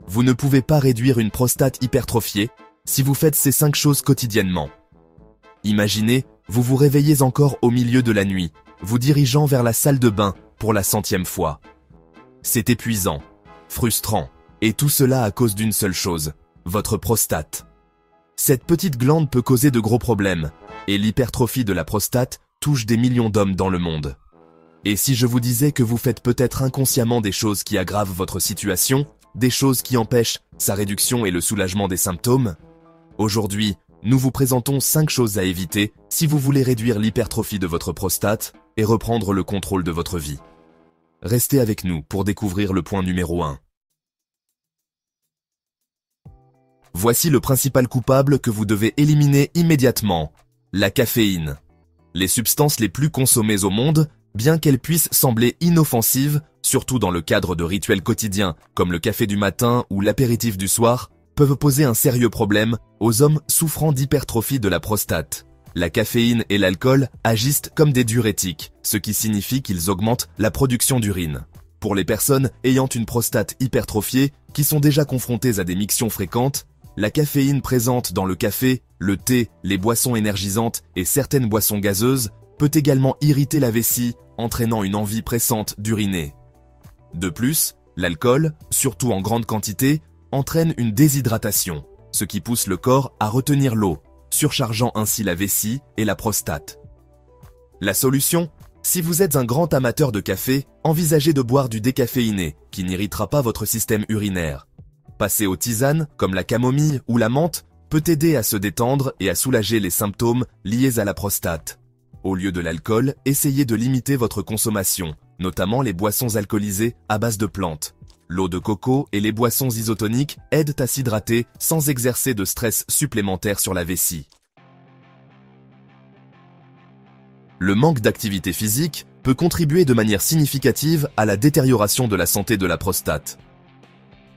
vous ne pouvez pas réduire une prostate hypertrophiée si vous faites ces 5 choses quotidiennement. Imaginez, vous vous réveillez encore au milieu de la nuit, vous dirigeant vers la salle de bain pour la 100e fois. C'est épuisant, frustrant, et tout cela à cause d'une seule chose, votre prostate. Cette petite glande peut causer de gros problèmes, et l'hypertrophie de la prostate touche des millions d'hommes dans le monde. Et si je vous disais que vous faites peut-être inconsciemment des choses qui aggravent votre situation, des choses qui empêchent sa réduction et le soulagement des symptômes? Aujourd'hui, nous vous présentons 5 choses à éviter si vous voulez réduire l'hypertrophie de votre prostate et reprendre le contrôle de votre vie. Restez avec nous pour découvrir le point numéro 1. Voici le principal coupable que vous devez éliminer immédiatement, la caféine. Les substances les plus consommées au monde, bien qu'elles puissent sembler inoffensives, surtout dans le cadre de rituels quotidiens comme le café du matin ou l'apéritif du soir, peuvent poser un sérieux problème aux hommes souffrant d'hypertrophie de la prostate. La caféine et l'alcool agissent comme des diurétiques, ce qui signifie qu'ils augmentent la production d'urine. Pour les personnes ayant une prostate hypertrophiée qui sont déjà confrontées à des mictions fréquentes, la caféine présente dans le café, le thé, les boissons énergisantes et certaines boissons gazeuses peut également irriter la vessie, entraînant une envie pressante d'uriner. De plus, l'alcool, surtout en grande quantité, entraîne une déshydratation, ce qui pousse le corps à retenir l'eau, surchargeant ainsi la vessie et la prostate. La solution? Si vous êtes un grand amateur de café, envisagez de boire du décaféiné, qui n'irritera pas votre système urinaire. Passer aux tisanes, comme la camomille ou la menthe, peut aider à se détendre et à soulager les symptômes liés à la prostate. Au lieu de l'alcool, essayez de limiter votre consommation, notamment les boissons alcoolisées à base de plantes. L'eau de coco et les boissons isotoniques aident à s'hydrater sans exercer de stress supplémentaire sur la vessie. Le manque d'activité physique peut contribuer de manière significative à la détérioration de la santé de la prostate.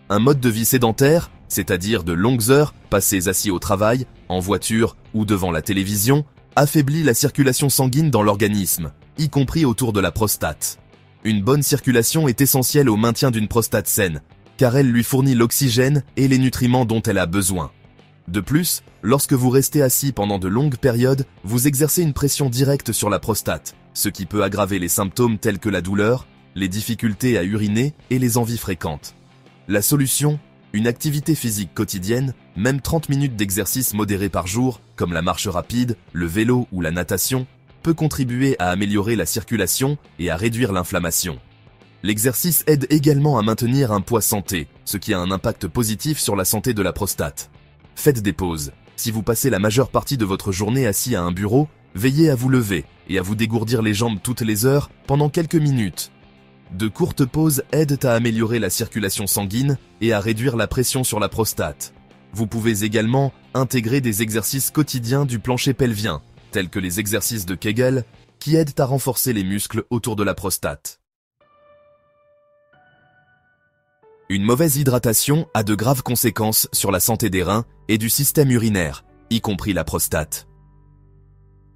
Un mode de vie sédentaire, c'est-à-dire de longues heures passées assis au travail, en voiture ou devant la télévision, affaiblit la circulation sanguine dans l'organisme, y compris autour de la prostate. Une bonne circulation est essentielle au maintien d'une prostate saine, car elle lui fournit l'oxygène et les nutriments dont elle a besoin. De plus, lorsque vous restez assis pendant de longues périodes, vous exercez une pression directe sur la prostate, ce qui peut aggraver les symptômes tels que la douleur, les difficultés à uriner et les envies fréquentes. La solution? Une activité physique quotidienne, même 30 minutes d'exercice modéré par jour, comme la marche rapide, le vélo ou la natation, peut contribuer à améliorer la circulation et à réduire l'inflammation. L'exercice aide également à maintenir un poids santé, ce qui a un impact positif sur la santé de la prostate. Faites des pauses. Si vous passez la majeure partie de votre journée assis à un bureau, veillez à vous lever et à vous dégourdir les jambes toutes les heures pendant quelques minutes. De courtes pauses aident à améliorer la circulation sanguine et à réduire la pression sur la prostate. Vous pouvez également intégrer des exercices quotidiens du plancher pelvien, tels que les exercices de Kegel, qui aident à renforcer les muscles autour de la prostate. Une mauvaise hydratation a de graves conséquences sur la santé des reins et du système urinaire, y compris la prostate.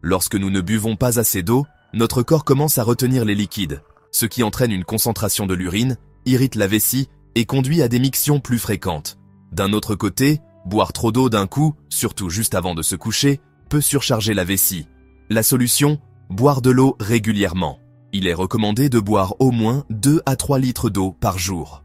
Lorsque nous ne buvons pas assez d'eau, notre corps commence à retenir les liquides, ce qui entraîne une concentration de l'urine, irrite la vessie et conduit à des mictions plus fréquentes. D'un autre côté, boire trop d'eau d'un coup, surtout juste avant de se coucher, peut surcharger la vessie. La solution? Boire de l'eau régulièrement. Il est recommandé de boire au moins 2 à 3 litres d'eau par jour.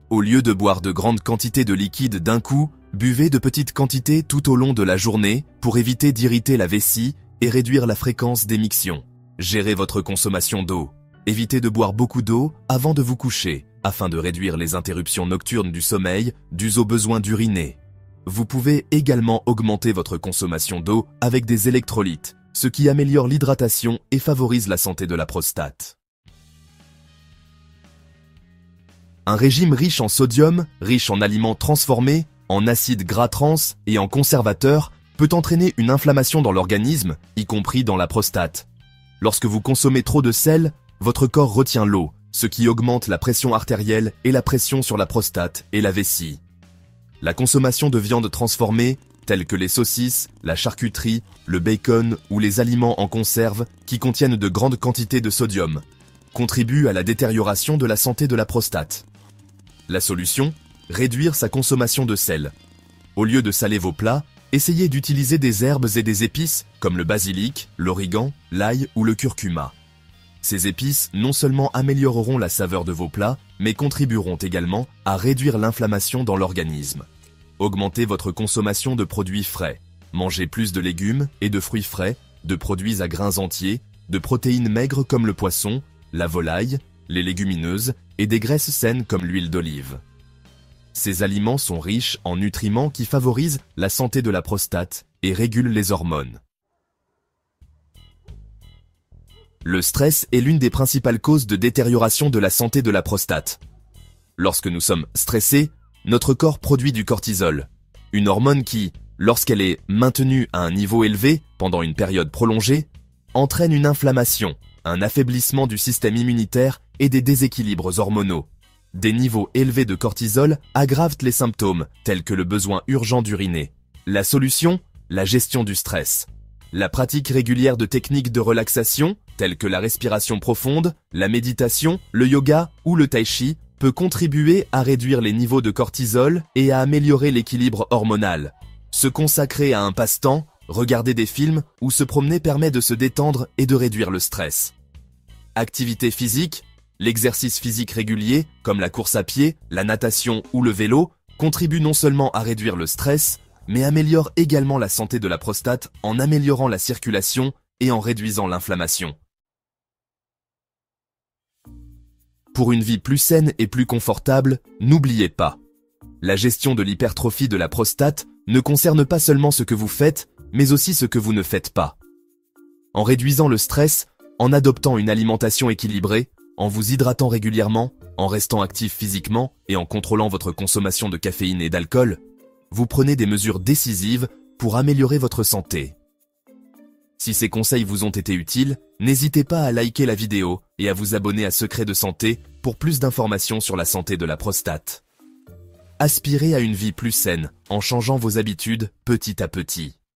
Au lieu de boire de grandes quantités de liquide d'un coup, buvez de petites quantités tout au long de la journée pour éviter d'irriter la vessie et réduire la fréquence des mictions. Gérez votre consommation d'eau. Évitez de boire beaucoup d'eau avant de vous coucher, afin de réduire les interruptions nocturnes du sommeil dues au besoin d'uriner. Vous pouvez également augmenter votre consommation d'eau avec des électrolytes, ce qui améliore l'hydratation et favorise la santé de la prostate. Un régime riche en sodium, riche en aliments transformés, en acides gras trans et en conservateurs peut entraîner une inflammation dans l'organisme, y compris dans la prostate. Lorsque vous consommez trop de sel, votre corps retient l'eau, ce qui augmente la pression artérielle et la pression sur la prostate et la vessie. La consommation de viande transformée, telles que les saucisses, la charcuterie, le bacon ou les aliments en conserve qui contiennent de grandes quantités de sodium, contribue à la détérioration de la santé de la prostate. La solution? réduire sa consommation de sel. Au lieu de saler vos plats, essayez d'utiliser des herbes et des épices comme le basilic, l'origan, l'ail ou le curcuma. Ces épices non seulement amélioreront la saveur de vos plats, mais contribueront également à réduire l'inflammation dans l'organisme. Augmentez votre consommation de produits frais. Mangez plus de légumes et de fruits frais, de produits à grains entiers, de protéines maigres comme le poisson, la volaille, les légumineuses et des graisses saines comme l'huile d'olive. Ces aliments sont riches en nutriments qui favorisent la santé de la prostate et régulent les hormones. Le stress est l'une des principales causes de détérioration de la santé de la prostate. Lorsque nous sommes stressés, notre corps produit du cortisol, une hormone qui, lorsqu'elle est maintenue à un niveau élevé pendant une période prolongée, entraîne une inflammation, un affaiblissement du système immunitaire et des déséquilibres hormonaux. Des niveaux élevés de cortisol aggravent les symptômes tels que le besoin urgent d'uriner. La solution, la gestion du stress. La pratique régulière de techniques de relaxation, telles que la respiration profonde, la méditation, le yoga ou le tai chi, peut contribuer à réduire les niveaux de cortisol et à améliorer l'équilibre hormonal. Se consacrer à un passe-temps, regarder des films ou se promener permet de se détendre et de réduire le stress. Activité physique, l'exercice physique régulier, comme la course à pied, la natation ou le vélo, contribue non seulement à réduire le stress, mais améliore également la santé de la prostate en améliorant la circulation et en réduisant l'inflammation. Pour une vie plus saine et plus confortable, n'oubliez pas, la gestion de l'hypertrophie de la prostate ne concerne pas seulement ce que vous faites, mais aussi ce que vous ne faites pas. En réduisant le stress, en adoptant une alimentation équilibrée, en vous hydratant régulièrement, en restant actif physiquement et en contrôlant votre consommation de caféine et d'alcool, vous prenez des mesures décisives pour améliorer votre santé. Si ces conseils vous ont été utiles, n'hésitez pas à liker la vidéo et à vous abonner à Secrets de Santé pour plus d'informations sur la santé de la prostate. Aspirez à une vie plus saine en changeant vos habitudes petit à petit.